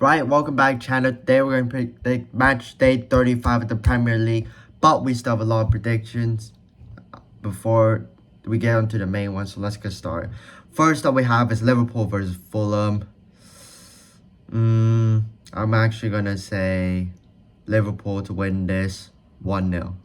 Right, welcome back channel. Today we're going to predict match day 35 of the Premier League, but we still have a lot of predictions before we get onto the main one, so let's get started. First up we have is Liverpool versus Fulham. I'm actually going to say Liverpool to win this 1-0.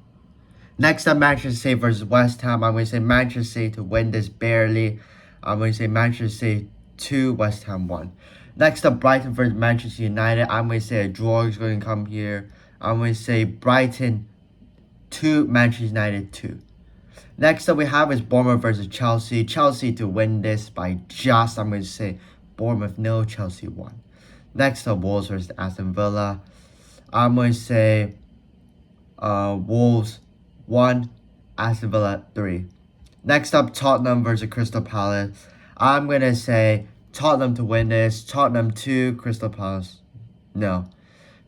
Next up, Manchester City versus West Ham. I'm going to say Manchester City to win this barely. I'm going to say Manchester City 2, West Ham 1. Next up, Brighton versus Manchester United. I'm going to say a draw is going to come here. I'm going to say Brighton 2, Manchester United 2. Next up, we have is Bournemouth versus Chelsea. Chelsea to win this by just. I'm going to say Bournemouth 0, Chelsea 1. Next up, Wolves versus Aston Villa. I'm going to say Wolves 1, Aston Villa 3. Next up, Tottenham versus Crystal Palace. I'm going to say Tottenham to win this. Tottenham 2, Crystal Palace no.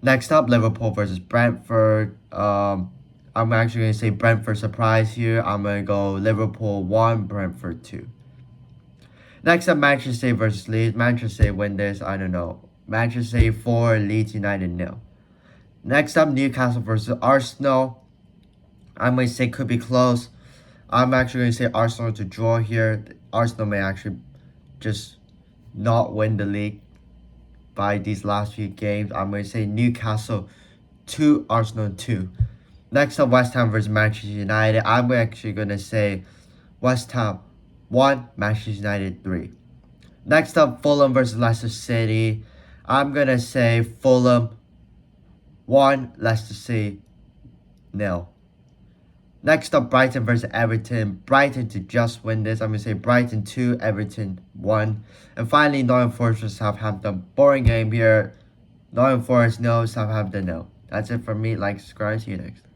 Next up, Liverpool versus Brentford. I'm actually going to say Brentford surprise here. I'm going to go Liverpool 1, Brentford 2. Next up, Manchester City versus Leeds. Manchester City win this. I don't know. Manchester City 4, Leeds United 0. Next up, Newcastle versus Arsenal. I'm going to say could be close. I'm actually going to say Arsenal to draw here. Arsenal may actually just not win the league by these last few games. I'm going to say Newcastle 2, Arsenal 2. Next up, West Ham versus Manchester United. I'm actually going to say West Ham 1, Manchester United 3. Next up, Fulham versus Leicester City. I'm going to say Fulham 1, Leicester City 0. Next up, Brighton versus Everton. Brighton to just win this. I'm going to say Brighton 2, Everton 1. And finally, Nottingham Forest versus Southampton. Boring game here. Nottingham Forest 0, Southampton 0. That's it from me. Like, subscribe. See you next.